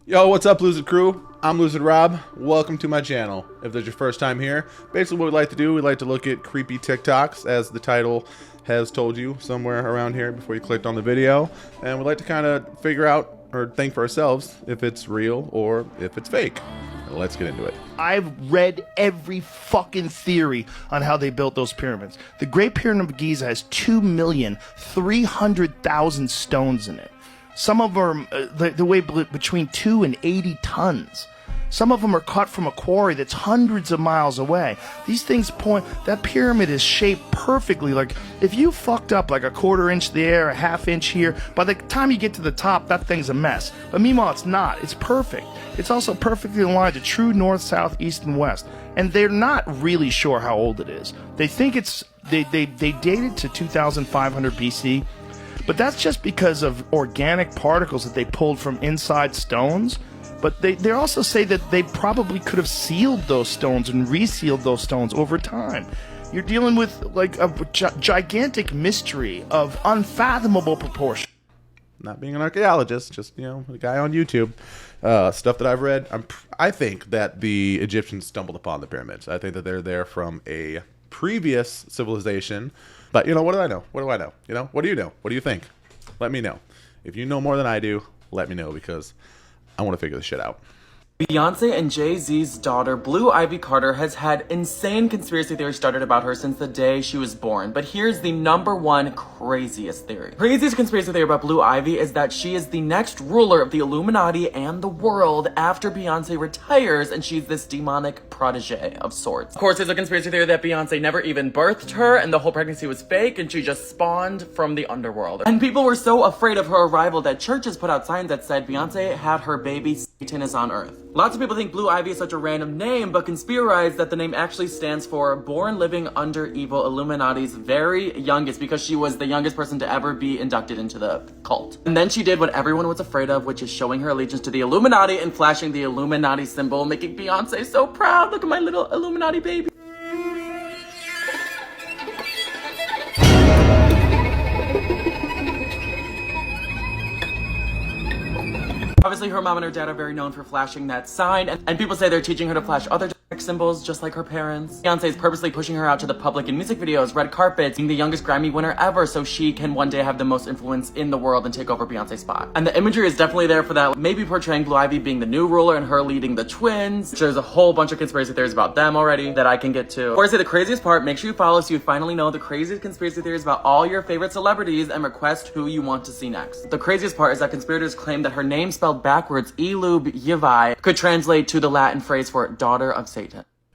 Yo, what's up, Lucid Crew? I'm Lucid Rob. Welcome to my channel. If there's your first time here, basically what we like to do, we like to look at creepy TikToks, as the title has told you somewhere around here before you clicked on the video. And we like to kind of figure out or think for ourselves if it's real or if it's fake. Let's get into it. I've read every fucking theory on how they built those pyramids. The Great Pyramid of Giza has 2,300,000 stones in it. Some of them are they weigh between 2 and 80 tons. Some of them are cut from a quarry that's hundreds of miles away. These things point, that pyramid is shaped perfectly. Like, if you fucked up like a quarter inch there, a half inch here, by the time you get to the top, that thing's a mess. But meanwhile, it's not. It's perfect. It's also perfectly aligned to true north, south, east, and west. And they're not really sure how old it is. They think they date it to 2,500 BC. But that's just because of organic particles that they pulled from inside stones. But they also say that they probably could have sealed those stones and resealed those stones over time. You're dealing with like a gigantic mystery of unfathomable proportion. Not being an archaeologist, just, a guy on YouTube. Stuff that I've read, I think that the Egyptians stumbled upon the pyramids. I think that they're there from a previous civilization. But, what do I know? What do I know? What do you know? What do you think? Let me know. If you know more than I do, let me know, because I want to figure this shit out. Beyonce and Jay-Z's daughter, Blue Ivy Carter, has had insane conspiracy theories started about her since the day she was born. But here's the #1 craziest theory. Craziest conspiracy theory about Blue Ivy is that she is the next ruler of the Illuminati and the world after Beyonce retires, and she's this demonic protege of sorts. Of course, there's a conspiracy theory that Beyonce never even birthed her and the whole pregnancy was fake and she just spawned from the underworld. And people were so afraid of her arrival that churches put out signs that said Beyonce had her baby, Satan is on earth. Lots of people think Blue Ivy is such a random name, but conspirize that the name actually stands for Born Living Under Evil, Illuminati's very youngest, because she was the youngest person to ever be inducted into the cult. And then she did what everyone was afraid of, which is showing her allegiance to the Illuminati and flashing the Illuminati symbol, making Beyonce so proud. Look at my little Illuminati baby. Obviously, her mom and her dad are very known for flashing that sign, and people say they're teaching her to flash other symbols just like her parents. Beyonce is purposely pushing her out to the public in music videos, red carpets, being the youngest Grammy winner ever, so she can one day have the most influence in the world and take over Beyonce's spot. And the imagery is definitely there for that, maybe portraying Blue Ivy being the new ruler and her leading the twins. There's a whole bunch of conspiracy theories about them already that I can get to. Before I say the craziest part, make sure you follow so you finally know the craziest conspiracy theories about all your favorite celebrities and request who you want to see next. The craziest part is that conspirators claim that her name spelled backwards, Illuminati, could translate to the Latin phrase for daughter of Satan.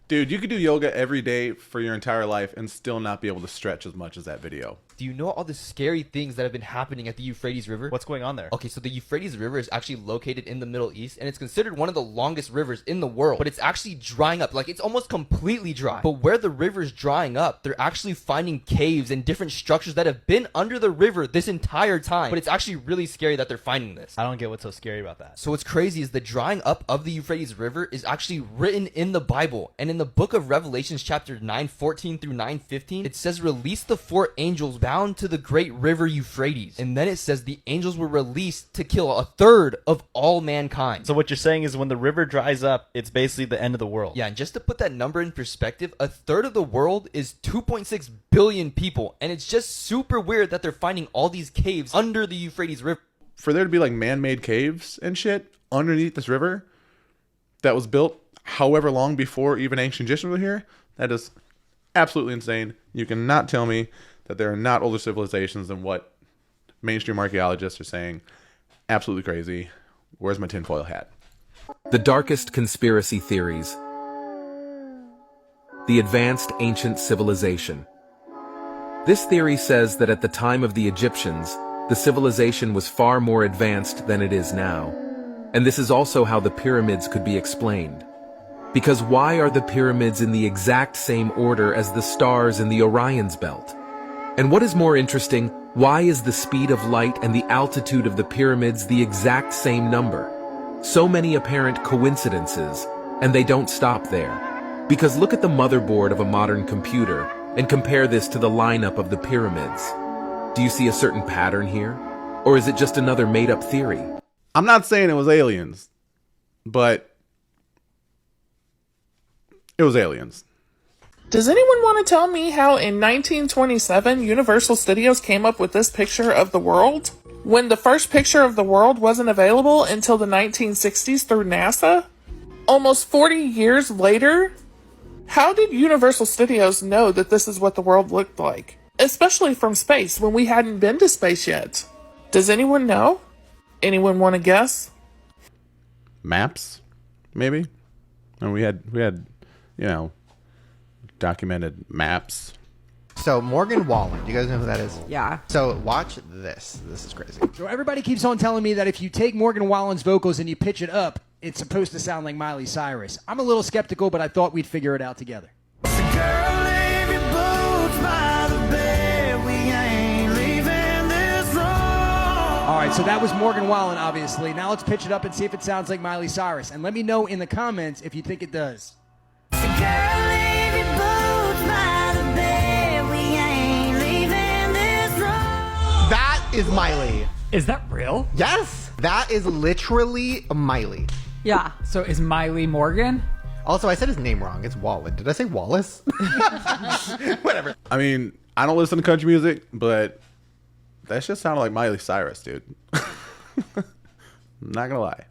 Dude, you could do yoga every day for your entire life and still not be able to stretch as much as that video. Do you know all the scary things that have been happening at the Euphrates River? What's going on there? Okay, so the Euphrates River is actually located in the Middle East, and it's considered one of the longest rivers in the world. But it's actually drying up. Like, it's almost completely dry. But where the river's drying up, they're actually finding caves and different structures that have been under the river this entire time. But it's actually really scary that they're finding this. I don't get what's so scary about that. So what's crazy is the drying up of the Euphrates River is actually written in the Bible. And in the book of Revelations chapter 9:14 through 9:15, it says, release the 4 angels bound to the great river Euphrates. And then it says the angels were released to kill 1/3 of all mankind. So what you're saying is when the river dries up, it's basically the end of the world. Yeah, and just to put that number in perspective, 1/3 of the world is 2.6 billion people. And it's just super weird that they're finding all these caves under the Euphrates River. For there to be like man-made caves and shit underneath this river that was built however long before even ancient Egyptians were here, that is absolutely insane. You cannot tell me that there are not older civilizations than what mainstream archaeologists are saying. Absolutely crazy. Where's my tinfoil hat? The darkest conspiracy theories. The advanced ancient civilization. This theory says that at the time of the Egyptians, the civilization was far more advanced than it is now. And this is also how the pyramids could be explained. Because why are the pyramids in the exact same order as the stars in the Orion's belt? And what is more interesting, why is the speed of light and the altitude of the pyramids the exact same number? So many apparent coincidences, and they don't stop there. Because look at the motherboard of a modern computer and compare this to the lineup of the pyramids. Do you see a certain pattern here? Or is it just another made-up theory? I'm not saying it was aliens. but it was aliens. Does anyone want to tell me how in 1927 Universal Studios came up with this picture of the world when the first picture of the world wasn't available until the 1960s through NASA? Almost 40 years later, how did Universal Studios know that this is what the world looked like? Especially from space, when we hadn't been to space yet. Does anyone know? Anyone want to guess? Maps, maybe? And we had, you know, documented maps. So Morgan Wallen, do you guys know who that is? Yeah. So watch this. This is crazy. So everybody keeps on telling me that if you take Morgan Wallen's vocals and you pitch it up, it's supposed to sound like Miley Cyrus. I'm a little skeptical, but I thought we'd figure it out together. All right, so that was Morgan Wallen, obviously. Now let's pitch it up and see if it sounds like Miley Cyrus. And let me know in the comments if you think it does. That is Miley. Is that real? Yes, that is literally Miley. Yeah. So is Miley Morgan? Also, I said his name wrong. It's Wallen. Did I say Wallace? Whatever. I mean, I don't listen to country music, but that shit sounded like Miley Cyrus, dude. I'm not gonna lie.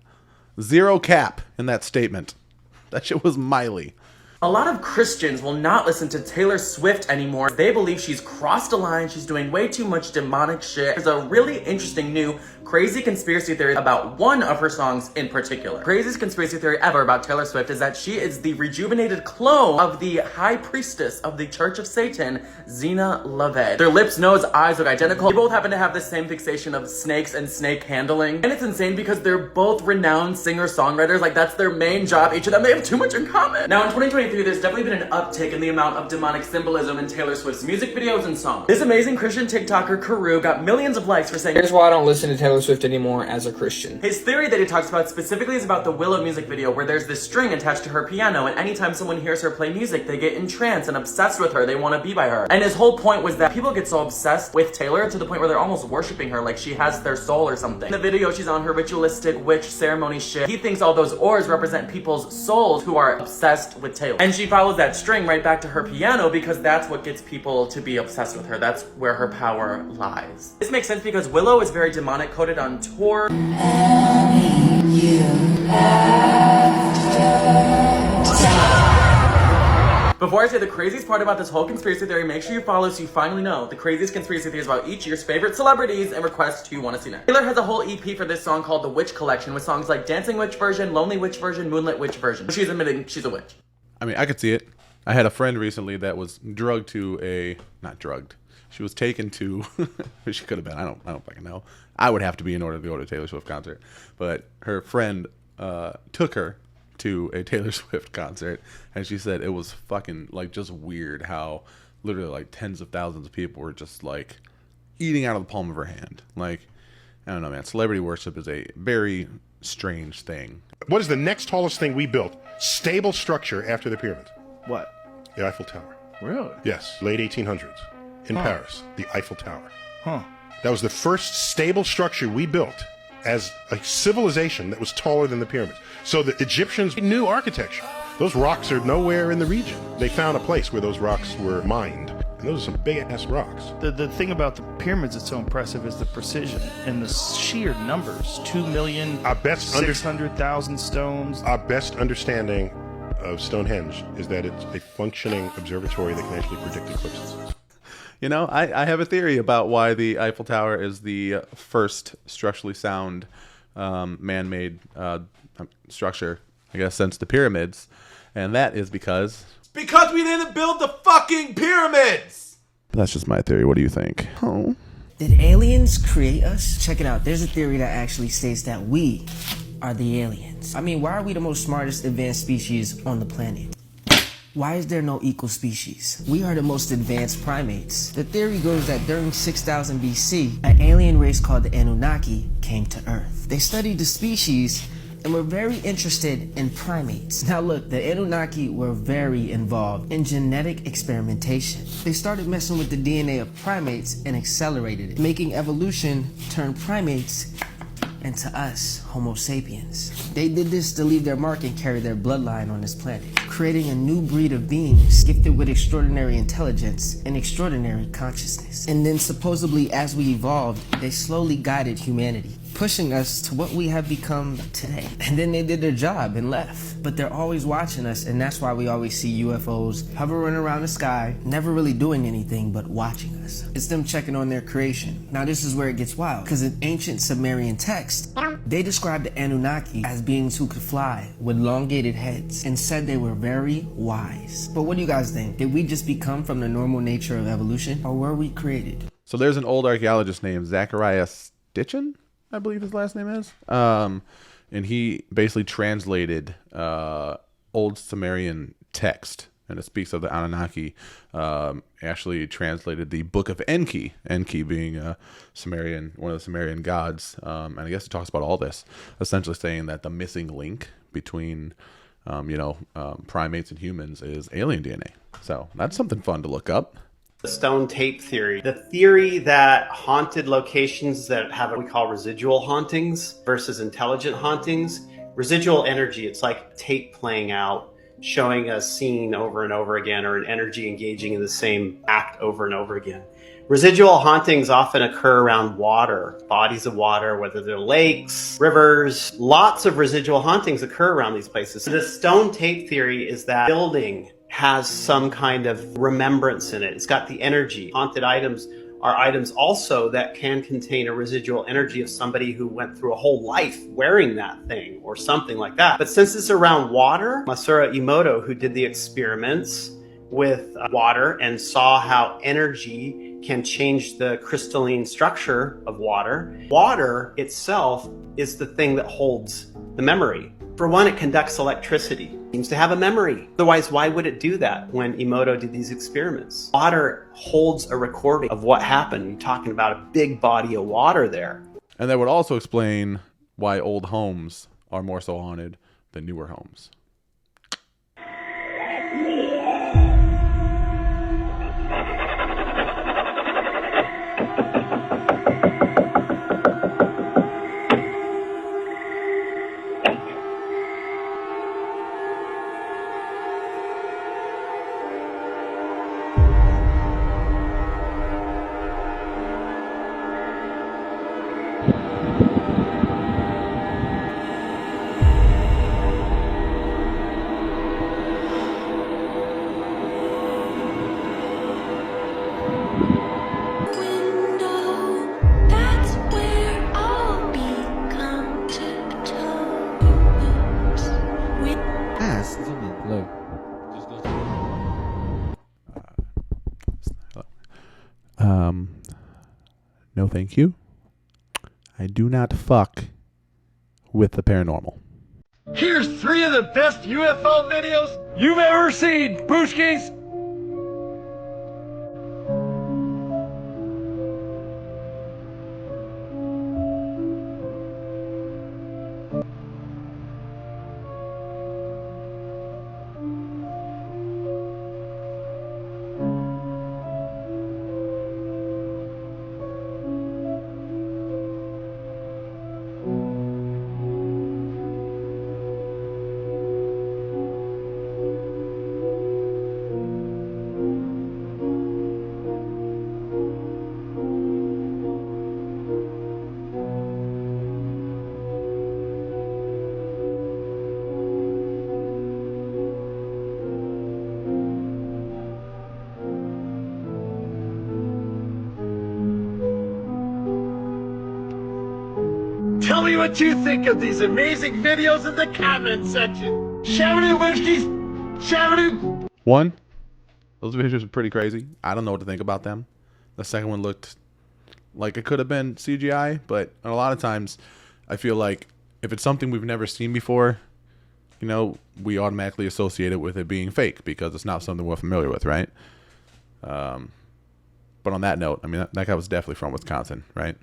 Zero cap in that statement. That shit was Miley. A lot of Christians will not listen to Taylor Swift anymore. They believe she's crossed a line, she's doing way too much demonic shit. There's a really interesting new crazy conspiracy theory about one of her songs in particular. Craziest conspiracy theory ever about Taylor Swift is that she is the rejuvenated clone of the high priestess of the Church of Satan, Zena Loved. Their lips, nose, eyes look identical. They both happen to have the same fixation of snakes and snake handling. And it's insane because they're both renowned singer-songwriters. Like, that's their main job. Each of them, they have too much in common. Now, in 2023, there's definitely been an uptick in the amount of demonic symbolism in Taylor Swift's music videos and songs. This amazing Christian TikToker, Karu, got millions of likes for saying, "Here's why I don't listen to Taylor Swift anymore as a Christian." His theory that he talks about specifically is about the Willow music video, where there's this string attached to her piano, and anytime someone hears her play music, they get entranced and obsessed with her. They want to be by her. And his whole point was that people get so obsessed with Taylor to the point where they're almost worshiping her like she has their soul or something. In the video, she's on her ritualistic witch ceremony shit. He thinks all those oars represent people's souls who are obsessed with Taylor. And she follows that string right back to her piano because that's what gets people to be obsessed with her. That's where her power lies. This makes sense because Willow is very demonic coded on tour. Before I say the craziest part about this whole conspiracy theory, make sure you follow so you finally know the craziest conspiracy theories about each of your favorite celebrities and request who you want to see next. Taylor has a whole EP for this song called The Witch Collection with songs like Dancing Witch version, Lonely Witch version, Moonlit Witch version. She's admitting she's a witch. I mean, I could see it. I had a friend recently that was not drugged. She was taken to, she could have been. I don't fucking know. I would have to be in order to go to a Taylor Swift concert. But her friend took her to a Taylor Swift concert, and she said it was fucking like just weird how literally like tens of thousands of people were just like eating out of the palm of her hand. Like, I don't know, man. Celebrity worship is a very strange thing. What is the next tallest thing we built? Stable structure after the pyramids. What? The Eiffel Tower. Really? Yes, late 1800s in Paris, the Eiffel Tower. Huh. That was the first stable structure we built as a civilization that was taller than the pyramids. So the Egyptians knew architecture. Those rocks are nowhere in the region. They found a place where those rocks were mined. And those are some big-ass rocks. The thing about the pyramids that's so impressive is the precision and the sheer numbers. 2,600,000 stones. Our best understanding of Stonehenge is that it's a functioning observatory that can actually predict eclipses. You know, I have a theory about why the Eiffel Tower is the first structurally sound man-made structure, I guess, since the pyramids. And that is because we didn't build the fucking pyramids! That's just my theory. What do you think? Oh. Did aliens create us? Check it out. There's a theory that actually states that we are the aliens. I mean, why are we the most smartest advanced species on the planet? Why is there no equal species? We are the most advanced primates. The theory goes that during 6000 BC, an alien race called the Anunnaki came to Earth. They studied the species and were very interested in primates. Now look, the Anunnaki were very involved in genetic experimentation. They started messing with the DNA of primates and accelerated it, making evolution turn primates and to us, Homo sapiens. They did this to leave their mark and carry their bloodline on this planet, creating a new breed of beings gifted with extraordinary intelligence and extraordinary consciousness. And then supposedly as we evolved, they slowly guided humanity, pushing us to what we have become today. And then they did their job and left. But they're always watching us, and that's why we always see UFOs hovering around the sky, never really doing anything but watching us. It's them checking on their creation. Now this is where it gets wild, because in ancient Sumerian text, they described the Anunnaki as beings who could fly with elongated heads and said they were very wise. But what do you guys think? Did we just become from the normal nature of evolution, or were we created? So there's an old archaeologist named Zacharias Stitchin, I believe his last name is. And he basically translated old Sumerian text, and it speaks of the Anunnaki. Actually translated the Book of Enki, Enki being one of the Sumerian gods. And I guess it talks about all this, essentially saying that the missing link between primates and humans is alien DNA. So that's something fun to look up. The stone tape theory. The theory that haunted locations that have what we call residual hauntings versus intelligent hauntings. Residual energy, it's like tape playing out, showing a scene over and over again, or an energy engaging in the same act over and over again. Residual hauntings often occur around water, bodies of water, whether they're lakes, rivers. Lots of residual hauntings occur around these places. The stone tape theory is that building has some kind of remembrance in it. It's got the energy. Haunted items are items also that can contain a residual energy of somebody who went through a whole life wearing that thing or something like that. But since it's around water, Masaru Emoto, who did the experiments with water and saw how energy can change the crystalline structure of water, water itself is the thing that holds the memory. For one, it conducts electricity. It seems to have a memory. Otherwise, why would it do that when Emoto did these experiments? Water holds a recording of what happened. You're talking about a big body of water there. And that would also explain why old homes are more so haunted than newer homes. No, thank you. I do not fuck with the paranormal. Here's 3 of the best UFO videos you've ever seen, Booshkis! Tell me what you think of these amazing videos in the comment section. Shabadoo, Booshkis! Shabadoo! One, those videos are pretty crazy. I don't know what to think about them. The second one looked like it could have been CGI, but a lot of times I feel like if it's something we've never seen before, we automatically associate it with it being fake because it's not something we're familiar with, right? But on that note, I mean, that guy was definitely from Wisconsin, right?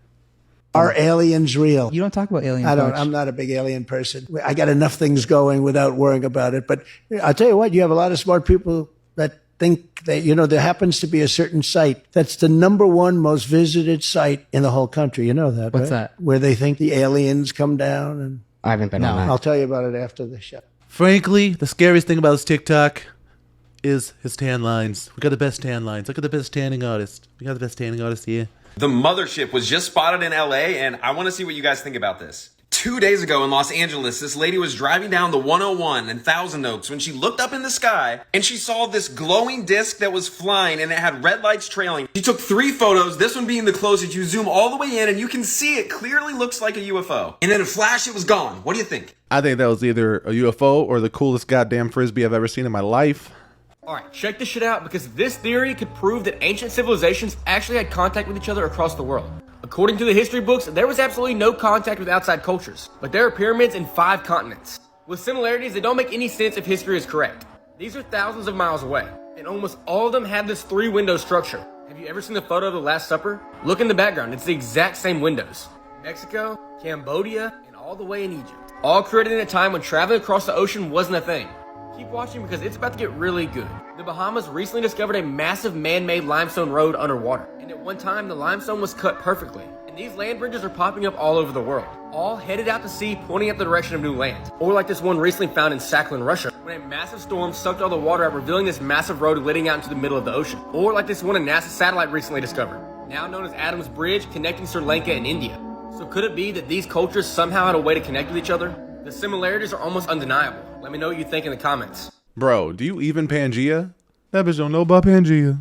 Are aliens real? You don't talk about aliens. I'm not a big alien person. I got enough things going without worrying about it. But I'll tell you what, you have a lot of smart people that think that, there happens to be a certain site that's the #1 most visited site in the whole country. You know that, What's right? that? Where they think the aliens come down. And I haven't been on that. I'll tell you about it after the show. Frankly, the scariest thing about his TikTok is his tan lines. We got the best tan lines. Look at the best tanning artist. We got the best tanning artist here. The mothership was just spotted in LA, and I want to see what you guys think about this. 2 days ago in Los Angeles, this lady was driving down the 101 in Thousand Oaks when she looked up in the sky and she saw this glowing disc that was flying and it had red lights trailing. She took 3 photos, this one being the closest. You zoom all the way in and you can see it clearly looks like a UFO. And in a flash, it was gone. What do you think? I think that was either a UFO or the coolest goddamn frisbee I've ever seen in my life. Alright, check this shit out because this theory could prove that ancient civilizations actually had contact with each other across the world. According to the history books, there was absolutely no contact with outside cultures, but there are pyramids in 5 continents, with similarities that don't make any sense if history is correct. These are thousands of miles away, and almost all of them have this 3-window structure. Have you ever seen the photo of the Last Supper? Look in the background, it's the exact same windows. Mexico, Cambodia, and all the way in Egypt. All created in a time when traveling across the ocean wasn't a thing. Keep watching because it's about to get really good. The Bahamas recently discovered a massive man-made limestone road underwater. And at one time, the limestone was cut perfectly. And these land bridges are popping up all over the world. All headed out to sea, pointing at the direction of new land. Or like this one recently found in Sakhalin, Russia, when a massive storm sucked all the water out, revealing this massive road leading out into the middle of the ocean. Or like this one a NASA satellite recently discovered, now known as Adam's Bridge, connecting Sri Lanka and India. So could it be that these cultures somehow had a way to connect with each other? The similarities are almost undeniable. Let me know what you think in the comments. Bro, do you even Pangea? That bitch don't know about Pangea.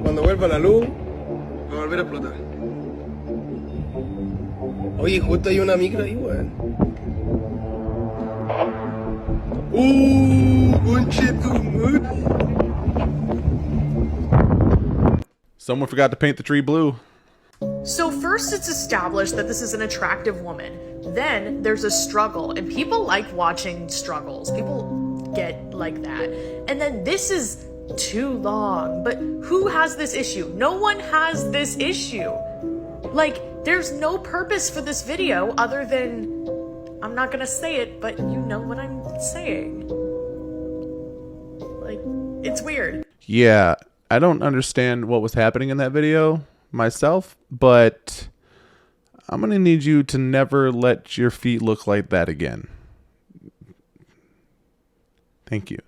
Cuando vuelva la luz, va a volver a explotar. Oye, justo hay una micro ahí, weón. Someone forgot to paint the tree blue. So first it's established that this is an attractive woman. Then there's a struggle, and people like watching struggles. People get like that. And then this is too long. But who has this issue? No one has this issue. Like, there's no purpose for this video other than, I'm not gonna say it, but you know what I'm saying. Like, it's weird. Yeah, I don't understand what was happening in that video myself, but I'm gonna need you to never let your feet look like that again. Thank you.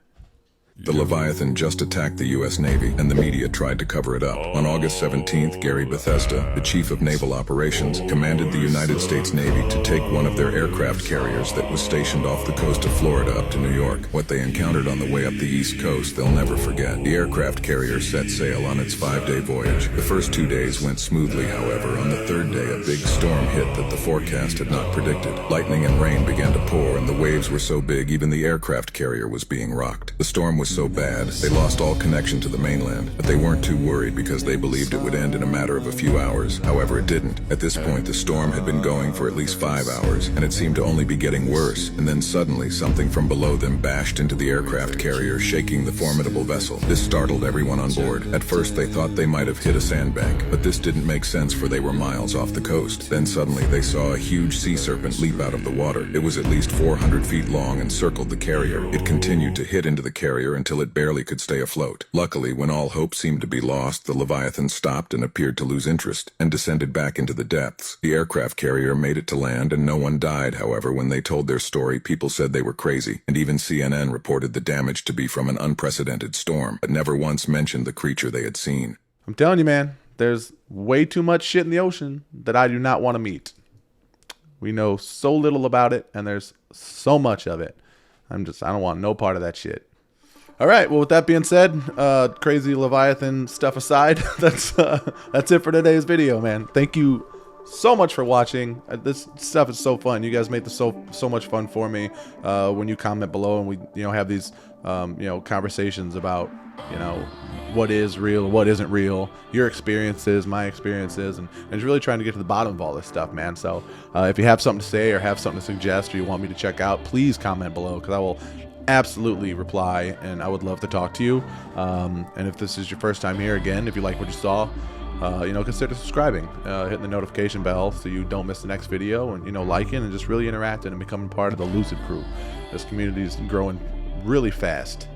The Leviathan just attacked the U.S. Navy, and the media tried to cover it up. On August 17th, Gary Bethesda, the chief of naval operations, commanded the United States Navy to take one of their aircraft carriers that was stationed off the coast of Florida up to New York. What they encountered on the way up the East Coast, they'll never forget. The aircraft carrier set sail on its 5-day voyage. The first 2 days went smoothly, however. On the 3rd day, a big storm hit that the forecast had not predicted. Lightning and rain began to pour, and the waves were so big even the aircraft carrier was being rocked. The storm was so bad, they lost all connection to the mainland, but they weren't too worried because they believed it would end in a matter of a few hours. However, it didn't. At this point, the storm had been going for at least 5 hours, and it seemed to only be getting worse, and then suddenly something from below them bashed into the aircraft carrier, shaking the formidable vessel. This startled everyone on board. At first, they thought they might have hit a sandbank, but this didn't make sense for they were miles off the coast. Then suddenly, they saw a huge sea serpent leap out of the water. It was at least 400 feet long and circled the carrier. It continued to hit into the carrier until it barely could stay afloat. Luckily, when all hope seemed to be lost, the Leviathan stopped and appeared to lose interest, and descended back into the depths. The aircraft carrier made it to land, and no one died. However, when they told their story, people said they were crazy, and even CNN reported the damage to be from an unprecedented storm, but never once mentioned the creature they had seen. I'm telling you, man, there's way too much shit in the ocean that I do not want to meet. We know so little about it, and there's so much of it. I don't want no part of that shit. All right, well, with that being said, crazy Leviathan stuff aside, that's it for today's video, man. Thank you so much for watching. This stuff is so fun. You guys make this so much fun for me when you comment below and we have these conversations about what is real, what isn't real, your experiences, my experiences, and just really trying to get to the bottom of all this stuff, man. So if you have something to say or have something to suggest or you want me to check out, please comment below because I will absolutely reply and I would love to talk to you. And if this is your first time here, again, if you like what you saw, consider subscribing, hitting the notification bell so you don't miss the next video, and liking and just really interacting and becoming part of the Lucid crew. This community is growing really fast.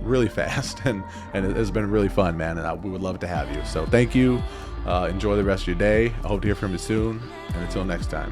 Really fast, and it has been really fun, man, and we would love to have you. So thank you. Enjoy the rest of your day. I hope to hear from you soon, and until next time.